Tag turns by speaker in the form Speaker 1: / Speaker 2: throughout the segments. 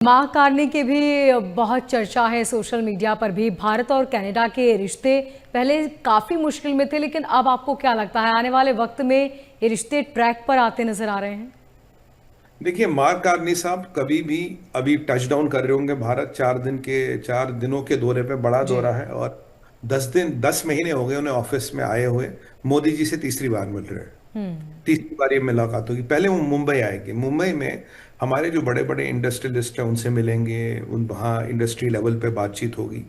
Speaker 1: मां कार्नी की भी बहुत चर्चा है सोशल मीडिया पर भी। भारत और कनाडा के रिश्ते पहले काफी मुश्किल में थे, लेकिन अब आपको क्या लगता है आने वाले वक्त में ये रिश्ते ट्रैक पर आते नजर आ रहे हैं?
Speaker 2: देखिए, मार्क कार्नी साहब कभी भी अभी टच डाउन कर रहे होंगे। भारत 4 दिनों के दौरे पे, बड़ा
Speaker 1: जी।
Speaker 2: दौरा है। और 10 महीने हो गए उन्हें ऑफिस में आए हुए। मोदी जी से तीसरी बार मिल रहे हैं। तीसरी बार ये मुलाकात होगी। पहले वो मुंबई आएंगे। मुंबई में हमारे जो बड़े बड़े इंडस्ट्रियलिस्ट हैं उनसे मिलेंगे, उन वहाँ इंडस्ट्री लेवल पे बातचीत होगी।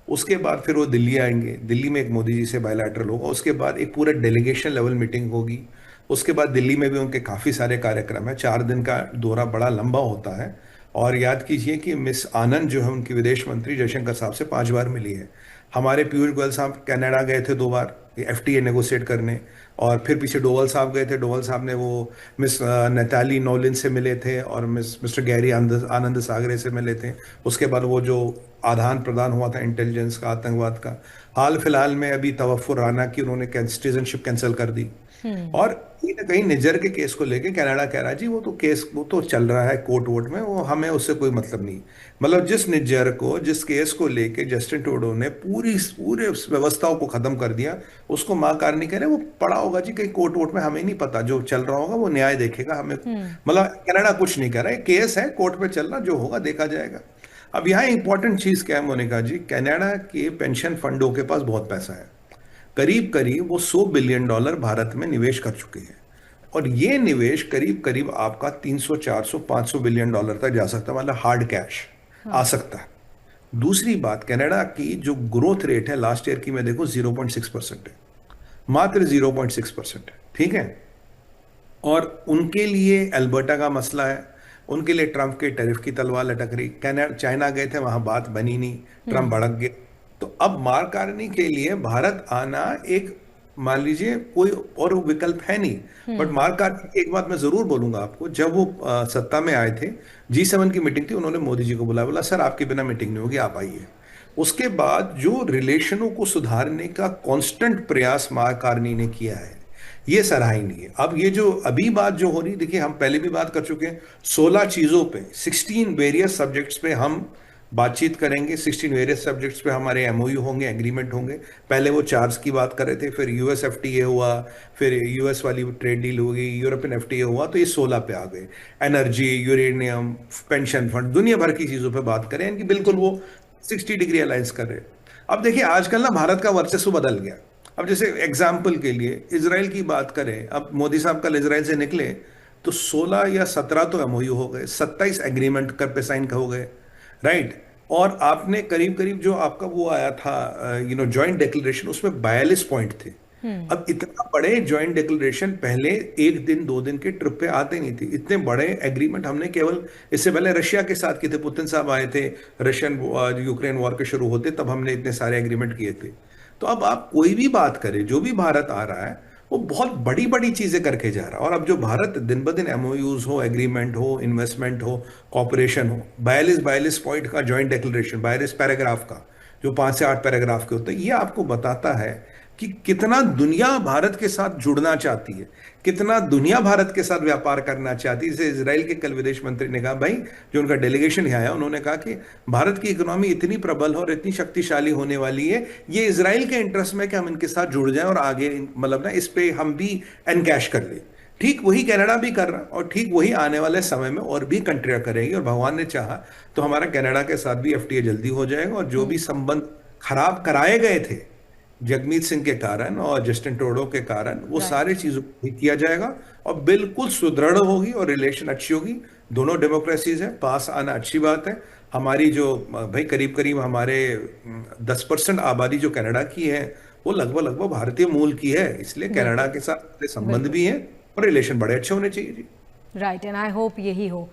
Speaker 2: उसके बाद फिर वो दिल्ली आएंगे। दिल्ली में एक मोदी जी से बायलैटरल होगा। उसके बाद एक पूरा डेलीगेशन लेवल मीटिंग होगी। उसके बाद दिल्ली में भी उनके काफ़ी सारे कार्यक्रम है। 4 दिन का दौरा बड़ा लंबा होता है। और याद कीजिए कि मिस आनंद जो है उनकी विदेश मंत्री जयशंकर साहब से 5 बार मिली है। हमारे पीयूष गोयल साहब कनाडा गए थे 2 बार एफटीए नेगोशिएट करने। और फिर पीछे डोवल साहब गए थे। डोवल साहब ने वो मिस नैताली नोलिन से मिले थे और मिस्टर गैरी आनंद सागरे से मिले थे। उसके बाद वो जो आदान प्रदान हुआ था इंटेलिजेंस का, आतंकवाद का। हाल फिलहाल में अभी तवफ्फुर राना की उन्होंने सिटीजनशिप कैंसिल कर दी। और कहीं ना कहीं निज्जर के केस को लेके कनाडा कह रहा है जी वो तो चल रहा है कोर्ट वोट में, वो हमें उससे कोई मतलब नहीं। मतलब जिस निज्जर को, जिस केस को लेके जस्टिन ट्रूडो ने पूरे उस व्यवस्थाओं को खत्म कर दिया, उसको मां कार्नी कह रहे वो पड़ा होगा जी कहीं कोर्ट वोट में, हमें नहीं पता। जो चल रहा होगा वो न्याय देखेगा हमें। मतलब कनाडा कुछ नहीं कर रहा है, केस है कोर्ट में चल रहा, जो होगा देखा जाएगा। अब यहाँ इंपॉर्टेंट चीज क्या है मोनिका जी, कनाडा के पेंशन फंडों के पास बहुत पैसा है। करीब करीब वो $100 बिलियन भारत में निवेश कर चुके हैं। और ये निवेश करीब करीब आपका 300 400 $500 बिलियन तक जा सकता है, मतलब हार्ड कैश आ
Speaker 1: हाँ।
Speaker 2: सकता है। दूसरी बात, कनाडा की जो ग्रोथ रेट है लास्ट ईयर की मैं देखो 0.6% है। मात्र 0.6% है, ठीक है। और उनके लिए अल्बर्टा का मसला है। उनके लिए ट्रंप के टैरिफ की तलवार लटक रही। कनाडा चाइना गए थे, वहां बात बनी नहीं, ट्रंप भड़क गए। तो अब मार्क कार्नी के लिए भारत आना एक, मान लीजिए, कोई और विकल्प है नहीं। बट मार्क कार्नी की एक बात मैं जरूर बोलूंगा आपको, जब वो सत्ता में आए थे, G7 की मीटिंग थी, उन्होंने मोदी जी को बुलाया, बोला सर आपके बिना मीटिंग नहीं होगी, आप आइए। उसके बाद जो रिलेशनों को सुधारने का कांस्टेंट प्रयास मार्क कार्नी ने किया है, ये सराहनीय है। अब ये जो अभी बात जो हो रही, देखिए हम पहले भी बात कर चुके हैं। 16 चीजों पे, 16 वेरियस सब्जेक्ट्स पे हम बातचीत करेंगे। 16 वेरियस सब्जेक्ट्स पे हमारे एमओयू होंगे, एग्रीमेंट होंगे। पहले वो चार्ज की बात कर रहे थे, फिर यूएस एफटीए हुआ, फिर यूएस वाली ट्रेड डील होगी, यूरोपियन एफटीए हुआ, तो ये 16 पे आ गए। एनर्जी, यूरेनियम, पेंशन फंड, दुनिया भर की चीजों पे बात करें, इनकी बिल्कुल
Speaker 1: जी।
Speaker 2: वो 60 डिग्री अलायंस कर रहे हैं। अब देखिए आजकल ना भारत का वर्चस्व बदल गया। अब जैसे एग्जाम्पल के लिए इसराइल की बात करें, अब मोदी साहब कल इसराइल से निकले तो 16 या 17 तो एमओयू हो गए, 27 एग्रीमेंट कर पे साइन हो गए, राइट। और आपने करीब करीब जो आपका वो आया था जॉइंट डिक्लेरेशन, उसमें 42 पॉइंट थे। अब इतना बड़े जॉइंट डिक्लेरेशन पहले 1 दिन 2 दिन के ट्रिप पे आते नहीं थे। इतने बड़े एग्रीमेंट हमने केवल इससे पहले रशिया के साथ किए थे। पुतिन साहब आए थे, रशियन यूक्रेन वॉर के शुरू होते तब हमने इतने सारे एग्रीमेंट किए थे। तो अब आप कोई भी बात करें, जो भी भारत आ रहा है वो बहुत बड़ी बड़ी चीजें करके जा रहा है। और अब जो भारत दिन ब दिन एमओयूज हो, एग्रीमेंट हो, इन्वेस्टमेंट हो, कॉपरेशन हो, 42 पॉइंट का जॉइंट डिक्लेरेशन, 42 पैराग्राफ का, जो 5 से 8 पैराग्राफ के होते हैं, ये आपको बताता है कि कितना दुनिया भारत के साथ जुड़ना चाहती है, कितना दुनिया भारत के साथ व्यापार करना चाहती है। जैसे इसराइल के कल विदेश मंत्री ने कहा, भाई जो उनका डेलीगेशन यहाँ आया, उन्होंने कहा कि भारत की इकोनॉमी इतनी प्रबल है और इतनी शक्तिशाली होने वाली है, ये इसराइल के इंटरेस्ट में कि हम इनके साथ जुड़ जाएं और आगे मतलब ना इस पे हम भी एनकैश कर ले। ठीक वही कनाडा भी कर रहा है और ठीक वही आने वाले समय में और भी कंट्रियां करेंगी। और भगवान ने चाहा तो हमारा कनाडा के साथ भी एफटीए जल्दी हो जाएगा। और जो भी संबंध खराब कराए गए थे जगमीत सिंह के कारण और जस्टिन ट्रूडो के कारण, वो सारे
Speaker 1: राइट।
Speaker 2: चीजों को ठीक किया जाएगा और बिल्कुल सुदृढ़ होगी और रिलेशन अच्छी होगी। दोनों डेमोक्रेसीज है, पास आना अच्छी बात है। हमारी जो भाई करीब करीब हमारे 10% आबादी जो कनाडा की है, वो लगभग लगभग भारतीय मूल की है। इसलिए कनाडा
Speaker 1: बिल्कुल।
Speaker 2: के साथ संबंध
Speaker 1: बिल्कुल।
Speaker 2: भी है और रिलेशन बड़े अच्छे होने चाहिए जी।
Speaker 1: राइट, एंड आई होप यही हो।